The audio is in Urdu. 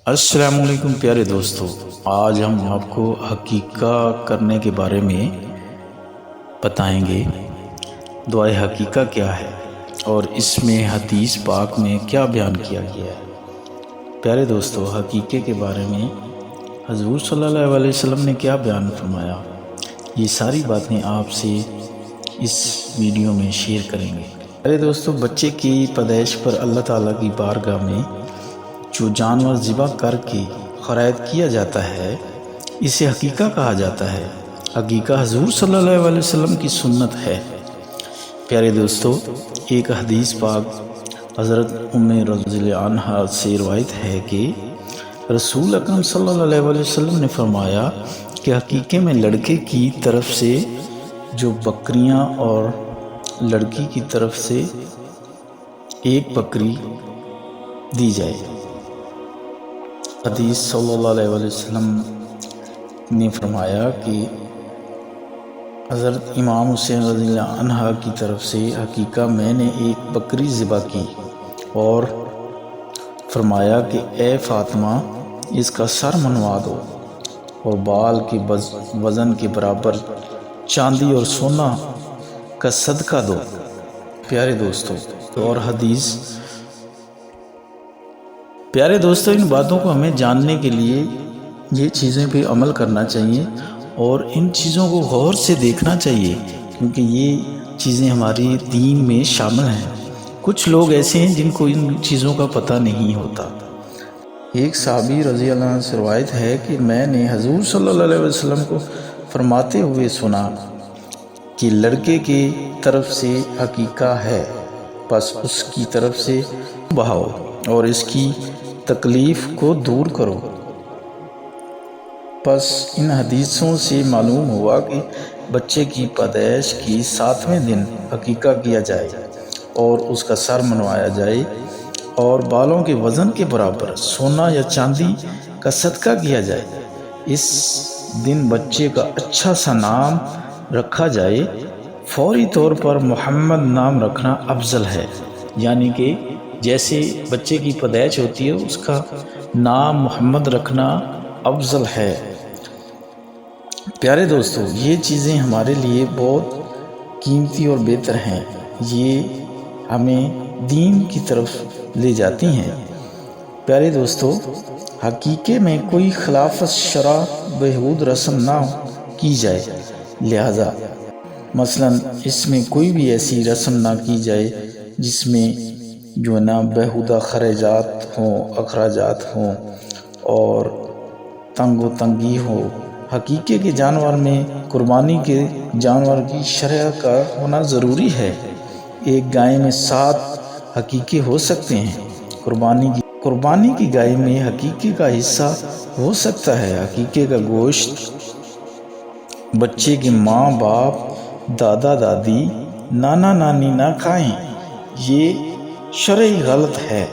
السلام علیکم پیارے دوستو، آج ہم آپ کو حقیقہ کرنے کے بارے میں بتائیں گے۔ دعائے حقیقہ کیا ہے اور اس میں حدیث پاک میں کیا بیان کیا گیا ہے۔ پیارے دوستو، حقیقے کے بارے میں حضور صلی اللہ علیہ وسلم نے کیا بیان فرمایا، یہ ساری باتیں آپ سے اس ویڈیو میں شیئر کریں گے۔ پیارے دوستو، بچے کی پیدائش پر اللہ تعالیٰ کی بارگاہ میں جو جانور ذبح کر کے خراید کیا جاتا ہے، اسے حقیقہ کہا جاتا ہے۔ حقیقہ حضور صلی اللہ علیہ وسلم کی سنت ہے۔ پیارے دوستو، ایک حدیث پاک حضرت ام رضی اللہ عنہا سے روایت ہے کہ رسول اکرم صلی اللہ علیہ وسلم نے فرمایا کہ حقیقے میں لڑکے کی طرف سے جو بکریاں اور لڑکی کی طرف سے ایک بکری دی جائے۔ حدیث صلی اللہ علیہ وسلم نے فرمایا کہ حضرت امام حسین رضی اللہ عنہ کی طرف سے حقیقہ میں نے ایک بکری ذبح کی اور فرمایا کہ اے فاطمہ، اس کا سر منوا دو اور بال کے وزن کے برابر چاندی اور سونا کا صدقہ دو۔ پیارے دوستو، ان باتوں کو ہمیں جاننے کے لیے یہ چیزیں پہ عمل کرنا چاہیے اور ان چیزوں کو غور سے دیکھنا چاہیے، کیونکہ یہ چیزیں ہماری دین میں شامل ہیں۔ کچھ لوگ ایسے ہیں جن کو ان چیزوں کا پتہ نہیں ہوتا۔ ایک صحابی رضی اللہ عنہ سے روایت ہے کہ میں نے حضور صلی اللہ علیہ وسلم کو فرماتے ہوئے سنا کہ لڑکے کی طرف سے حقیقہ ہے، بس اس کی طرف سے بہاؤ اور اس کی تکلیف کو دور کرو۔ پس ان حدیثوں سے معلوم ہوا کہ بچے کی پیدائش کی 7ویں دن حقیقہ کیا جائے اور اس کا سر منوایا جائے اور بالوں کے وزن کے برابر سونا یا چاندی کا صدقہ کیا جائے۔ اس دن بچے کا اچھا سا نام رکھا جائے۔ فوری طور پر محمد نام رکھنا افضل ہے، یعنی کہ جیسے بچے کی پیدائش ہوتی ہے اس کا نام محمد رکھنا افضل ہے۔ پیارے دوستو، یہ چیزیں ہمارے لیے بہت قیمتی اور بہتر ہیں، یہ ہمیں دین کی طرف لے جاتی ہیں۔ پیارے دوستو، حقیقے میں کوئی خلاف شرع بہود رسم نہ کی جائے، لہذا مثلا اس میں کوئی بھی ایسی رسم نہ کی جائے جس میں جو نا بیہودہ خرچات ہوں، اخراجات ہوں اور تنگ و تنگی ہو۔ حقیقے کے جانور میں قربانی کے جانور کی شرح کا ہونا ضروری ہے۔ ایک گائے میں 7 حقیقے ہو سکتے ہیں۔ قربانی کی گائے میں حقیقے کا حصہ ہو سکتا ہے۔ حقیقے کا گوشت بچے کے ماں باپ، دادا دادی، نانا نانی نہ کھائیں، یہ شرعی غلط ہے۔